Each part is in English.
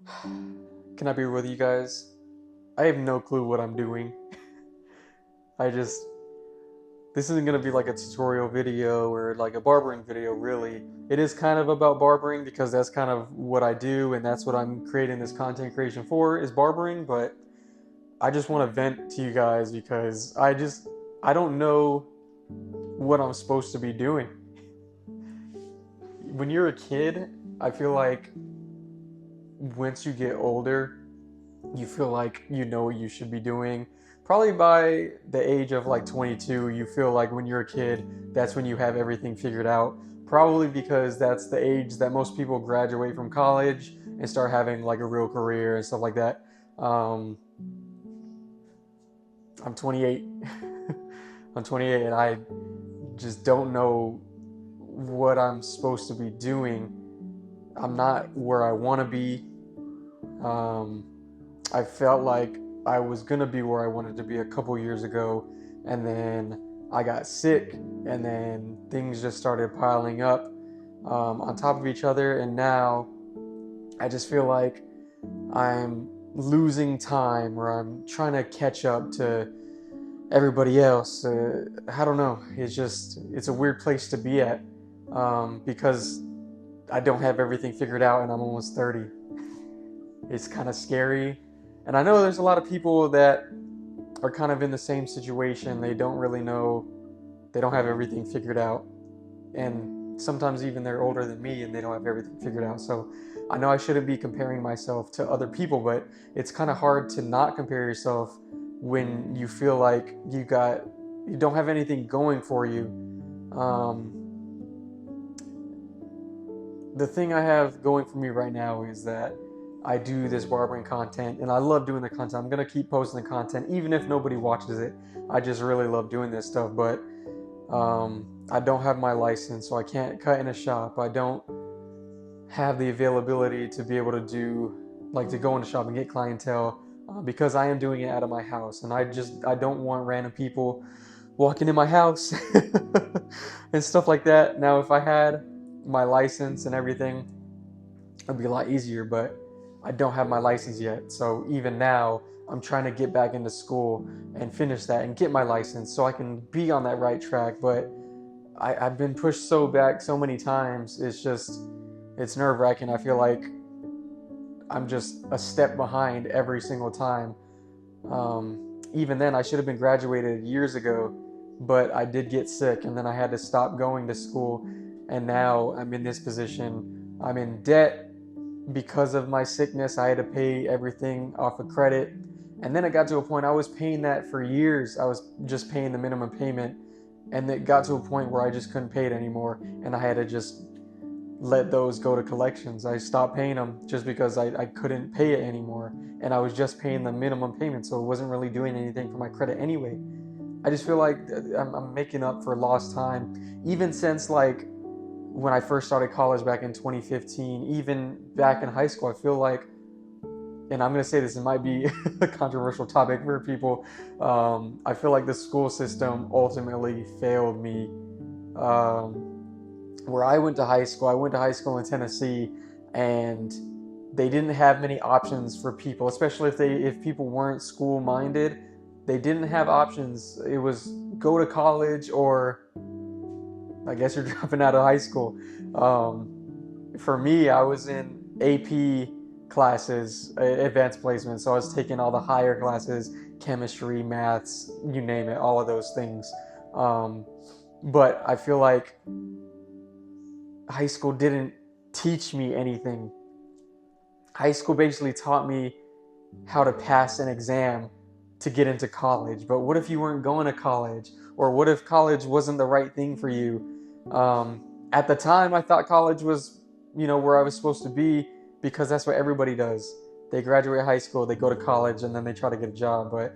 Can I be real with you guys? I have no clue what I'm doing. I just, this isn't gonna be like a tutorial video or like a barbering video, really. It is kind of about barbering because that's kind of what I do and that's what I'm creating this content creation for is barbering, but I just want to vent to you guys because I don't know what I'm supposed to be doing. When you're a kid, I feel like once you get older, you feel like you know what you should be doing. Probably by the age of like 22, you feel like when you're a kid, that's when you have everything figured out. Probably because that's the age that most people graduate from college and start having like a real career and stuff like that. Um, I'm 28. I'm 28 and I just don't know what I'm supposed to be doing. I'm not where I want to be. Um, I felt like I was gonna be where I wanted to be a couple years ago, and then I got sick, and then things just started piling up on top of each other, and now I just feel like I'm losing time, or I'm trying to catch up to everybody else. I don't know. It's a weird place to be at because I don't have everything figured out, and I'm almost 30. It's kind of scary. And I know there's a lot of people that are kind of in the same situation. They don't really know, they don't have everything figured out. And sometimes even they're older than me and they don't have everything figured out. So I know I shouldn't be comparing myself to other people, but it's kind of hard to not compare yourself when you feel like you don't have anything going for you. Um, the thing I have going for me right now is that I do this barbering content and I love doing the content. I'm gonna keep posting the content even if nobody watches it. I just really love doing this stuff, but I don't have my license, so I can't cut in a shop. I don't have the availability to be able to do like to go in a shop and get clientele because I am doing it out of my house, and I don't want random people walking in my house and stuff like that. Now, if I had my license and everything, it'd be a lot easier, but I don't have my license yet. So even now, I'm trying to get back into school and finish that and get my license so I can be on that right track. But I've been pushed so back so many times. It's nerve wracking. I feel like I'm just a step behind every single time. Even then, I should have been graduated years ago, but I did get sick and then I had to stop going to school. And now I'm in this position. I'm in debt because of my sickness. I had to pay everything off of credit. And then it got to a point I was paying that for years. I was just paying the minimum payment. And it got to a point where I just couldn't pay it anymore. And I had to just let those go to collections. I stopped paying them just because I couldn't pay it anymore. And I was just paying the minimum payment. So it wasn't really doing anything for my credit anyway. I just feel like I'm making up for lost time. Even since like when I first started college back in 2015, even back in high school, I feel like, and I'm going to say this, it might be a controversial topic for people. I feel like the school system ultimately failed me. Where I went to high school in Tennessee, and they didn't have many options for people, especially if people weren't school minded. They didn't have options. It was go to college or I guess you're dropping out of high school. For me, I was in AP classes, advanced placement, so I was taking all the higher classes, chemistry, maths, you name it, all of those things. Um, but I feel like high school didn't teach me anything. High school basically taught me how to pass an exam to get into college. But what if you weren't going to college? Or what if college wasn't the right thing for you? At the time, I thought college was, where I was supposed to be because that's what everybody does. They graduate high school, they go to college, and then they try to get a job. But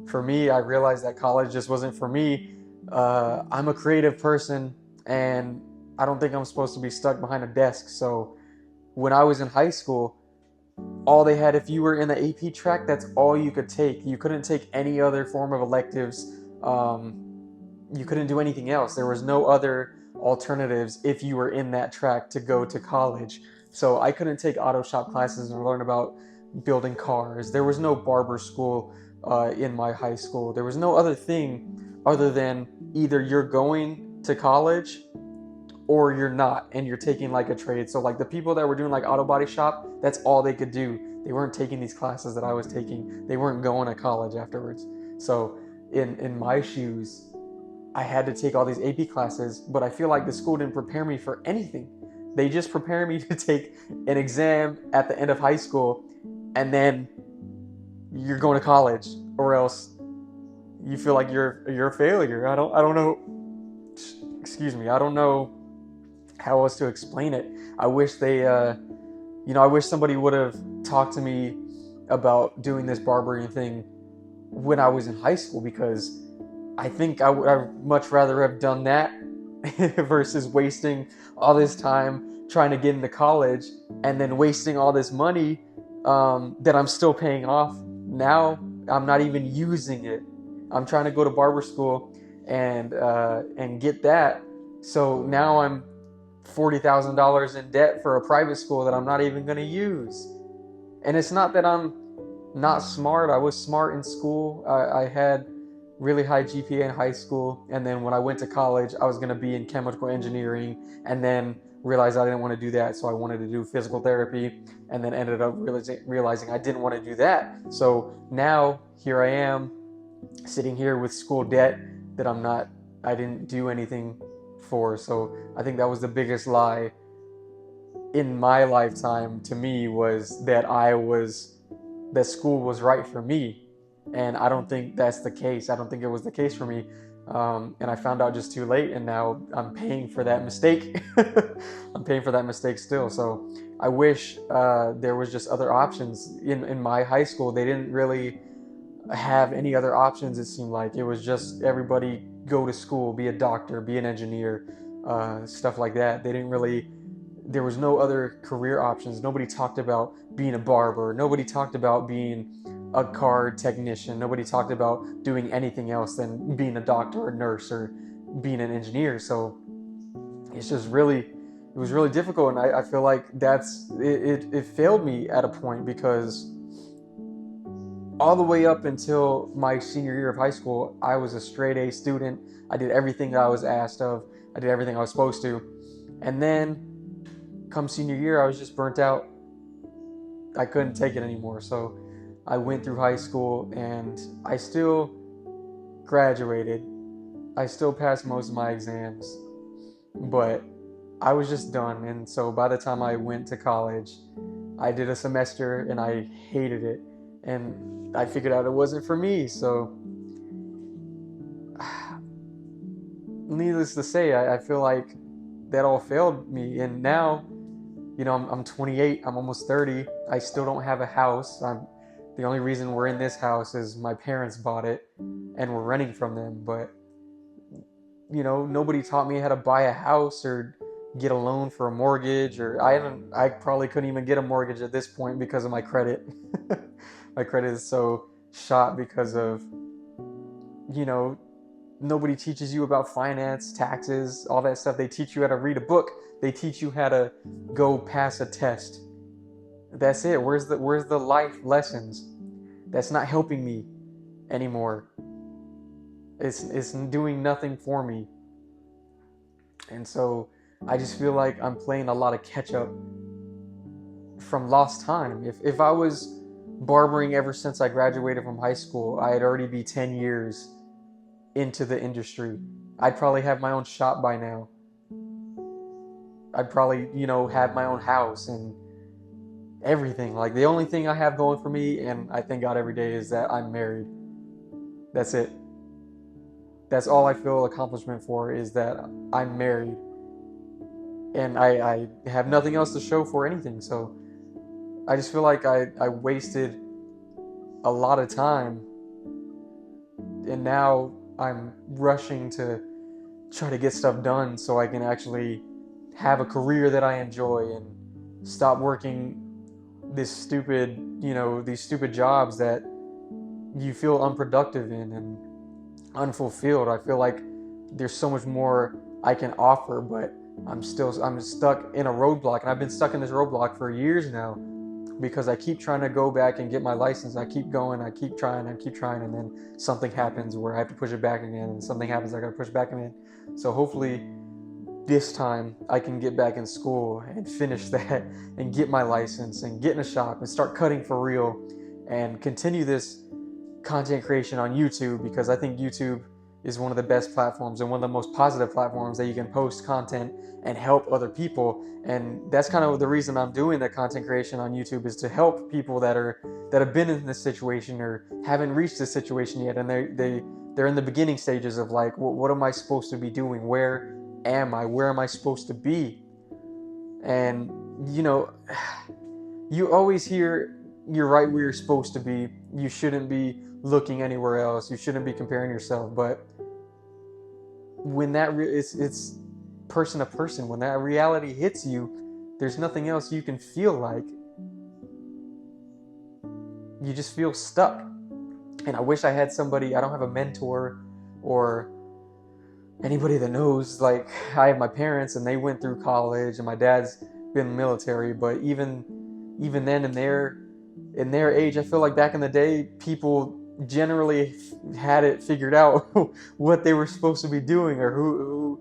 for me, I realized that college just wasn't for me. I'm a creative person, and I don't think I'm supposed to be stuck behind a desk. So when I was in high school, all they had, if you were in the AP track, that's all you could take. You couldn't take any other form of electives. You couldn't do anything else. There was no other alternatives if you were in that track to go to college. So I couldn't take auto shop classes and learn about building cars. There was no barber school in my high school. There was no other thing other than either you're going to college or you're not, and you're taking like a trade. So like the people that were doing like auto body shop, that's all they could do. They weren't taking these classes that I was taking. They weren't going to college afterwards. So in my shoes, I had to take all these AP classes, but I feel like the school didn't prepare me for anything. They just prepare me to take an exam at the end of high school, and then you're going to college, or else you feel like you're a failure. I don't know. Excuse me. I don't know how else to explain it. I wish they, I wish somebody would have talked to me about doing this barbering thing when I was in high school, because I think I'd much rather have done that versus wasting all this time trying to get into college and then wasting all this money that I'm still paying off. Now I'm not even using it. I'm trying to go to barber school and get that. So now I'm $40,000 in debt for a private school that I'm not even going to use. And it's not that I'm not smart. I was smart in school. I had really high GPA in high school, and then when I went to college, I was going to be in chemical engineering, and then realized I didn't want to do that, so I wanted to do physical therapy, and then ended up realizing I didn't want to do that. So now here I am, sitting here with school debt that I didn't do anything for. So I think that was the biggest lie in my lifetime to me, was that that school was right for me. And I don't think that's the case. I don't think it was the case for me. And I found out just too late, and now I'm paying for that mistake. I'm paying for that mistake still. So I wish there was just other options. In my high school, they didn't really have any other options. It seemed like it was just everybody go to school, be a doctor, be an engineer, stuff like that. There was no other career options. Nobody talked about being a barber. Nobody talked about being a car technician. Nobody talked about doing anything else than being a doctor or nurse or being an engineer. So it was really difficult. And I feel like it failed me at a point, because all the way up until my senior year of high school, I was a straight A student. I did everything that I was asked of. I did everything I was supposed to. And then come senior year, I was just burnt out. I couldn't take it anymore. So I went through high school, and I still graduated. I still passed most of my exams, but I was just done. And so by the time I went to college, I did a semester and I hated it. And I figured out it wasn't for me. So needless to say, I feel like that all failed me. And now, I'm 28, I'm almost 30. I still don't have a house. The only reason we're in this house is my parents bought it and we're renting from them. But, nobody taught me how to buy a house or get a loan for a mortgage, or I probably couldn't even get a mortgage at this point because of my credit. My credit is so shot because of, nobody teaches you about finance, taxes, all that stuff. They teach you how to read a book. They teach you how to go pass a test. That's it. Where's the life lessons? That's not helping me anymore. It's doing nothing for me. And so I just feel like I'm playing a lot of catch up from lost time. If I was barbering ever since I graduated from high school, I'd already be 10 years into the industry. I'd probably have my own shop by now. I'd probably, have my own house and everything. Like, the only thing I have going for me, and I thank God every day, is that I'm married. That's it. That's all I feel accomplishment for, is that I'm married. And I have nothing else to show for anything. So I just feel like I wasted a lot of time. And now I'm rushing to try to get stuff done so I can actually have a career that I enjoy and stop working these stupid jobs that you feel unproductive in and unfulfilled. I feel like there's so much more I can offer, but I'm stuck in a roadblock, and I've been stuck in this roadblock for years now because I keep trying to go back and get my license. I keep going, I keep trying, and then something happens where I have to push it back again, and something happens I gotta push back again. So hopefully this time I can get back in school and finish that and get my license and get in a shop and start cutting for real and continue this content creation on YouTube, because I think YouTube is one of the best platforms and one of the most positive platforms that you can post content and help other people. And that's kind of the reason I'm doing the content creation on YouTube, is to help people that have been in this situation or haven't reached this situation yet, and they're in the beginning stages of like, what am I supposed to be doing? Where am I supposed to be? And you always hear, you're right where you're supposed to be. You shouldn't be looking anywhere else. You shouldn't be comparing yourself. But when it's person to person, when that reality hits you, there's nothing else you can feel like. You just feel stuck. And I wish I had somebody. I don't have a mentor or anybody that knows. Like, I have my parents, and they went through college, and my dad's been in the military. But even then, in their age, I feel like back in the day, people generally had it figured out what they were supposed to be doing or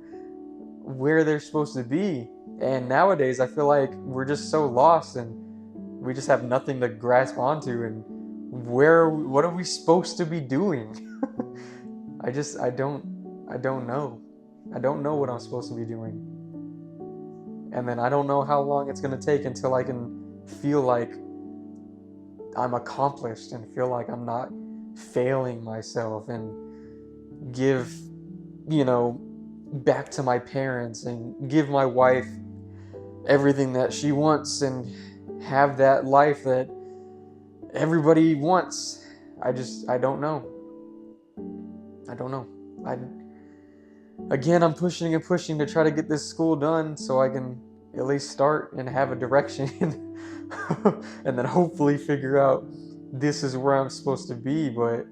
where they're supposed to be. And nowadays, I feel like we're just so lost, and we just have nothing to grasp onto. And what are we supposed to be doing? I don't know. I don't know what I'm supposed to be doing. And then I don't know how long it's going to take until I can feel like I'm accomplished and feel like I'm not failing myself, and give, back to my parents and give my wife everything that she wants and have that life that everybody wants. I don't know. I'm pushing and pushing to try to get this school done so I can at least start and have a direction and then hopefully figure out this is where I'm supposed to be. But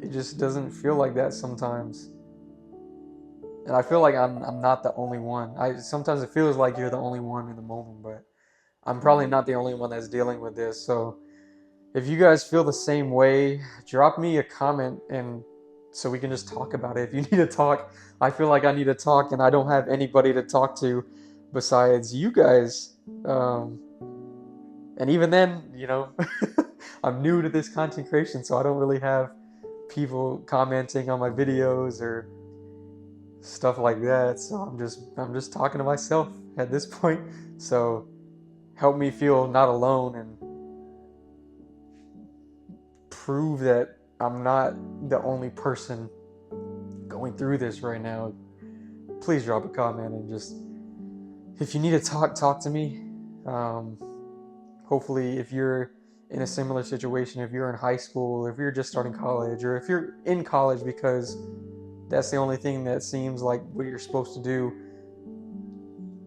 it just doesn't feel like that sometimes. And I feel like I'm not the only one. Sometimes it feels like you're the only one in the moment, but I'm probably not the only one that's dealing with this. So if you guys feel the same way, drop me a comment, and so we can just talk about it. If you need to talk, I feel like I need to talk, and I don't have anybody to talk to besides you guys. And even then, I'm new to this content creation, so I don't really have people commenting on my videos or stuff like that. So I'm just talking to myself at this point. So help me feel not alone and prove that I'm not the only person going through this right now. Please drop a comment, and just, if you need to talk to me. Hopefully, if you're in a similar situation, if you're in high school, if you're just starting college, or if you're in college because that's the only thing that seems like what you're supposed to do,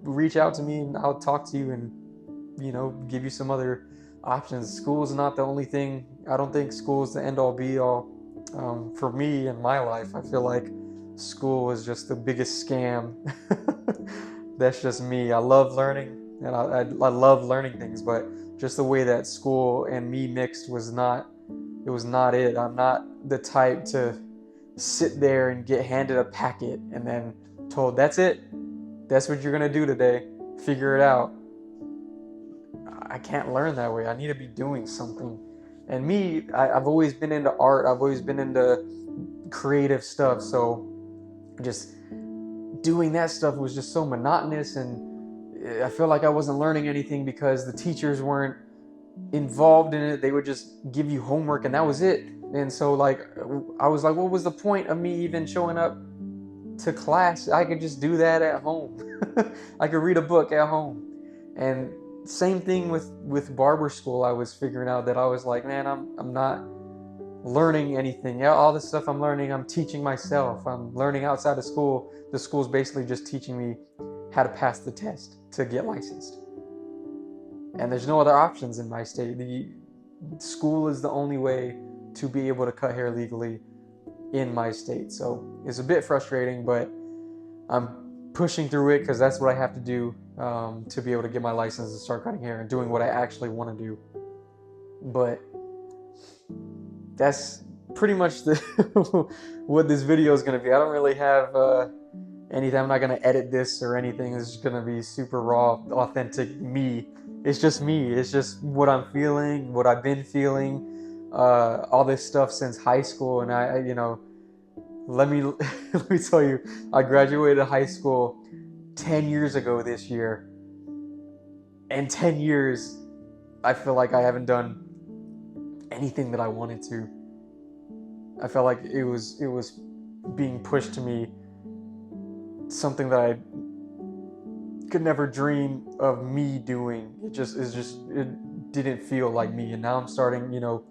reach out to me and I'll talk to you and, give you some other options. School is not the only thing. I don't think school is the end all be all. For me in my life, I feel like school is just the biggest scam. That's just me. I love learning, and I love learning things, but just the way that school and me mixed was not it. I'm not the type to sit there and get handed a packet and then told, that's it. That's what you're going to do today. Figure it out. I can't learn that way. I need to be doing something. And me, I've always been into art. I've always been into creative stuff. So just doing that stuff was just so monotonous, and I feel like I wasn't learning anything because the teachers weren't involved in it. They would just give you homework and that was it. And so I was like, what was the point of me even showing up to class? I could just do that at home. I could read a book at home. And same thing with barber school. I was figuring out that I was like, man, I'm not learning anything. All the stuff I'm learning, I'm teaching myself. I'm learning outside of school. The school's basically just teaching me how to pass the test to get licensed. And there's no other options in my state. The school is the only way to be able to cut hair legally in my state. So it's a bit frustrating, but I'm pushing through it because that's what I have to do to be able to get my license and start cutting hair and doing what I actually want to do. But that's pretty much what this video is going to be. I don't really have anything. I'm not going to edit this or anything. It's just going to be super raw, authentic me. It's just me. It's just what I'm feeling, what I've been feeling, all this stuff since high school. And I you know, let me let me tell you, I graduated high school 10 years ago this year. And 10 years, I feel like I haven't done anything that I wanted to. I felt like it was being pushed to me, something that I could never dream of me doing. It didn't feel like me. And now I'm starting, you know,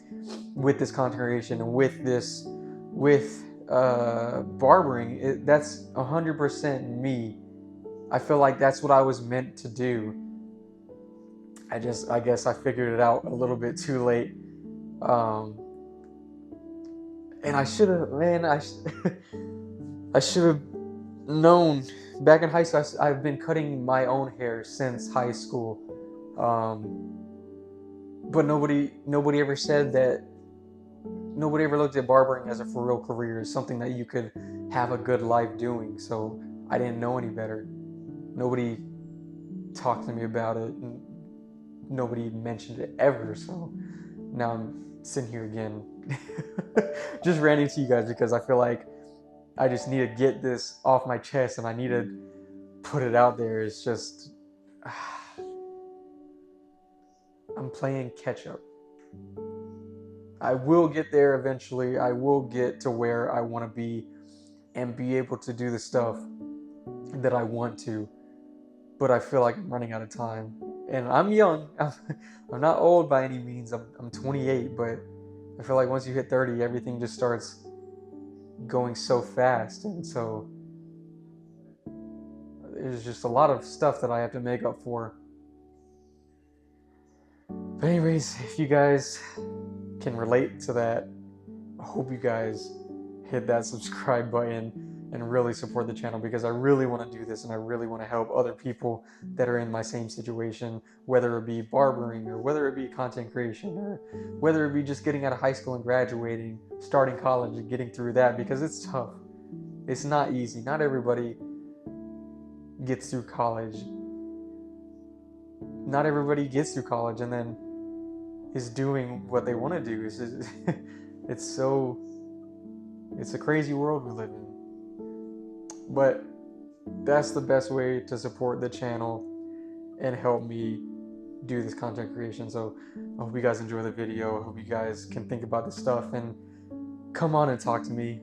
with this content creation and with barbering, that's 100% me. I feel like that's what I was meant to do. I guess I figured it out a little bit too late. And I should have, man, I should have known back in high school. I've been cutting my own hair since high school. But nobody ever said that. Nobody ever looked at barbering as a for real career, as something that you could have a good life doing. So I didn't know any better. Nobody talked to me about it, and nobody mentioned it ever. So now I'm sitting here again, just ranting to you guys because I feel like I just need to get this off my chest and I need to put it out there. It's just, I'm playing catch up. I will get there eventually. I will get to where I want to be and be able to do the stuff that I want to. But I feel like I'm running out of time. And I'm young. I'm not old by any means. I'm 28, but I feel like once you hit 30, everything just starts going so fast. And so there's just a lot of stuff that I have to make up for. But anyways, if you guys can relate to that, I hope you guys hit that subscribe button and really support the channel, because I really want to do this and I really want to help other people that are in my same situation, whether it be barbering or whether it be content creation or whether it be just getting out of high school and graduating, starting college and getting through that, because it's tough. It's not easy. Not everybody gets through college. Not everybody gets through college and then is doing what they want to do. It's a crazy world we live in. But that's the best way to support the channel and help me do this content creation. So I hope you guys enjoy the video. I hope you guys can think about this stuff and come on and talk to me.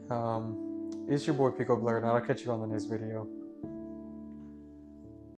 It's your boy Pico.Blurred, and I'll catch you on the next video.